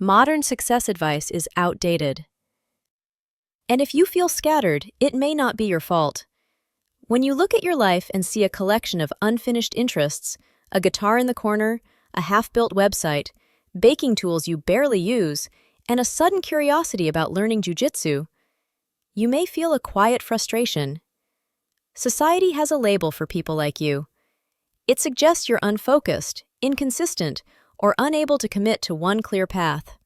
Modern success advice is outdated. And if you feel scattered, it may not be your fault. When you look at your life and see a collection of unfinished interests, a guitar in the corner, a half-built website, baking tools you barely use, and a sudden curiosity about learning jujitsu, you may feel a quiet frustration. Society has a label for people like you. It suggests you're unfocused, inconsistent, or unable to commit to one clear path.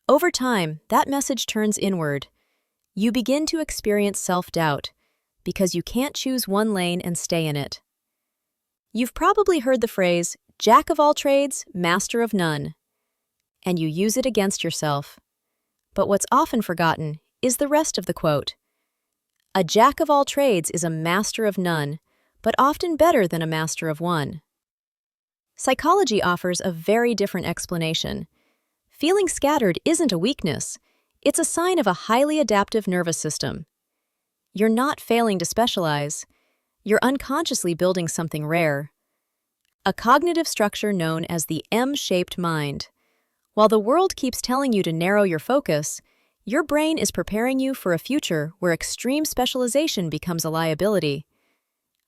Over time, that message turns inward. You begin to experience self-doubt because you can't choose one lane and stay in it. You've probably heard the phrase, "Jack of all trades, master of none," and you use it against yourself. But what's often forgotten is the rest of the quote. A jack of all trades is a master of none, but often better than a master of one. Psychology offers a very different explanation. Feeling scattered isn't a weakness, it's a sign of a highly adaptive nervous system. You're not failing to specialize, you're unconsciously building something rare. A cognitive structure known as the M-shaped mind. While the world keeps telling you to narrow your focus, your brain is preparing you for a future where extreme specialization becomes a liability.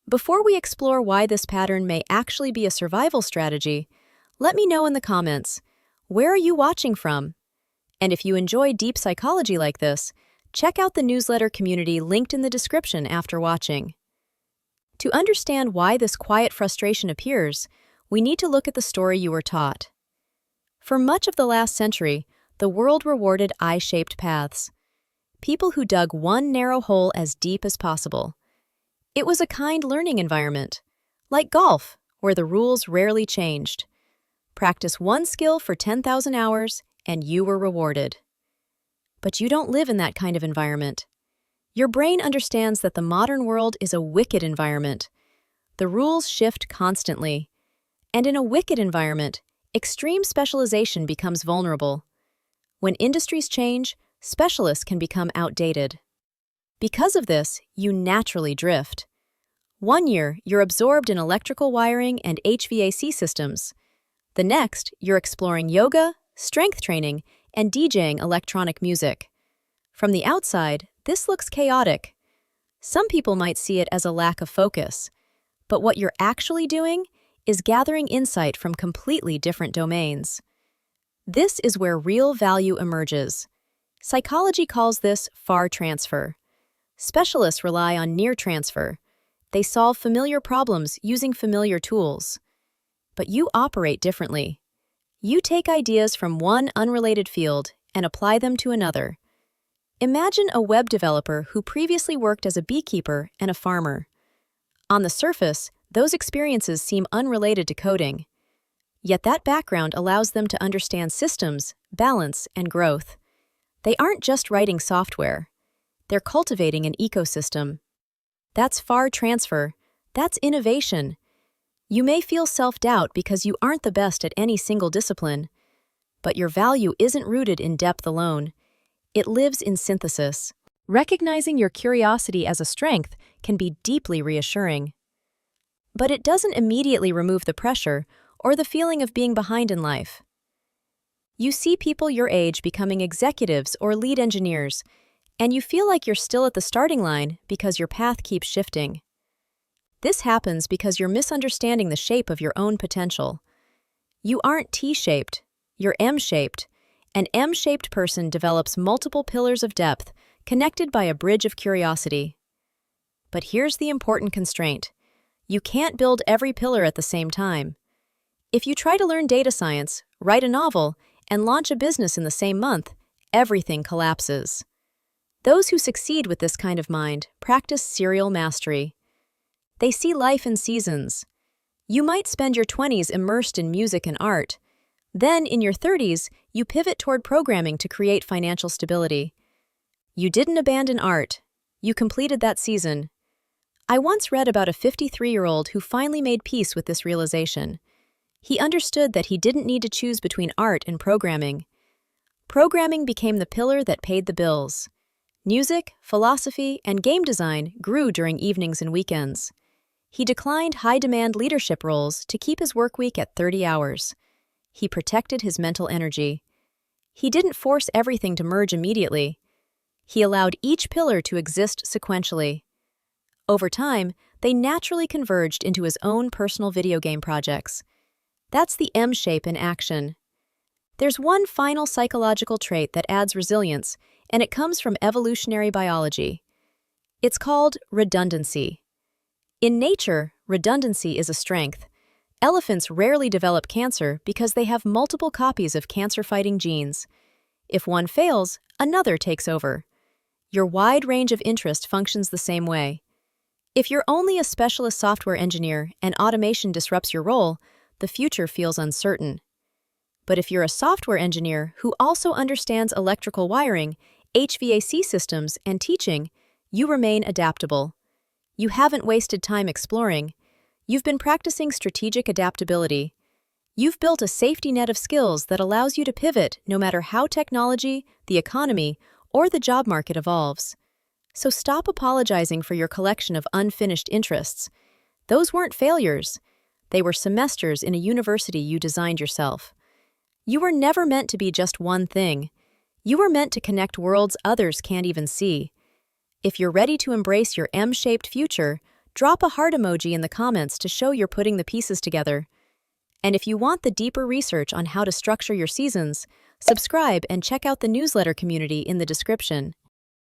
Before we explore why this pattern may actually be a survival strategy, let me know in the comments, where are you watching from? And if you enjoy deep psychology like this, check out the newsletter community linked in the description after watching. To understand why this quiet frustration appears, we need to look at the story you were taught. For much of the last century, the world rewarded I-shaped paths. People who dug one narrow hole as deep as possible. It was a kind learning environment, like golf, where the rules rarely changed. Practice one skill for 10,000 hours, and you were rewarded. But you don't live in that kind of environment. Your brain understands that the modern world is a wicked environment. The rules shift constantly. And in a wicked environment, extreme specialization becomes vulnerable. When industries change, specialists can become outdated. Because of this, you naturally drift. One year, you're absorbed in electrical wiring and HVAC systems. The next, you're exploring yoga, strength training, and DJing electronic music. From the outside, this looks chaotic. Some people might see it as a lack of focus, but what you're actually doing is gathering insight from completely different domains. This is where real value emerges. Psychology calls this far transfer. Specialists rely on near transfer. They solve familiar problems using familiar tools. But you operate differently. You take ideas from one unrelated field and apply them to another. Imagine a web developer who previously worked as a beekeeper and a farmer. On the surface, those experiences seem unrelated to coding. Yet that background allows them to understand systems, balance, and growth. They aren't just writing software. They're cultivating an ecosystem. That's far transfer. That's innovation. You may feel self-doubt because you aren't the best at any single discipline. But your value isn't rooted in depth alone. It lives in synthesis. Recognizing your curiosity as a strength can be deeply reassuring. But it doesn't immediately remove the pressure or the feeling of being behind in life. You see people your age becoming executives or lead engineers, and you feel like you're still at the starting line because your path keeps shifting. This happens because you're misunderstanding the shape of your own potential. You aren't T-shaped, you're M-shaped. An M-shaped person develops multiple pillars of depth connected by a bridge of curiosity. But here's the important constraint. You can't build every pillar at the same time. If you try to learn data science, write a novel, and launch a business in the same month, everything collapses. Those who succeed with this kind of mind practice serial mastery. They see life in seasons. You might spend your 20s immersed in music and art. Then, in your 30s, you pivot toward programming to create financial stability. You didn't abandon art. You completed that season. I once read about a 53-year-old who finally made peace with this realization. He understood that he didn't need to choose between art and programming. Programming became the pillar that paid the bills. Music, philosophy, and game design grew during evenings and weekends. He declined high-demand leadership roles to keep his workweek at 30 hours. He protected his mental energy. He didn't force everything to merge immediately. He allowed each pillar to exist sequentially. Over time, they naturally converged into his own personal video game projects. That's the M shape in action. There's one final psychological trait that adds resilience, and it comes from evolutionary biology. It's called redundancy. In nature, redundancy is a strength. Elephants rarely develop cancer because they have multiple copies of cancer-fighting genes. If one fails, another takes over. Your wide range of interest functions the same way. If you're only a specialist software engineer and automation disrupts your role, the future feels uncertain. But if you're a software engineer who also understands electrical wiring, HVAC systems, and teaching, you remain adaptable. You haven't wasted time exploring. You've been practicing strategic adaptability. You've built a safety net of skills that allows you to pivot no matter how technology, the economy, or the job market evolves. So stop apologizing for your collection of unfinished interests. Those weren't failures. They were semesters in a university you designed yourself. You were never meant to be just one thing. You were meant to connect worlds others can't even see. If you're ready to embrace your M-shaped future, drop a heart emoji in the comments to show you're putting the pieces together. And if you want the deeper research on how to structure your seasons, subscribe and check out the newsletter community in the description.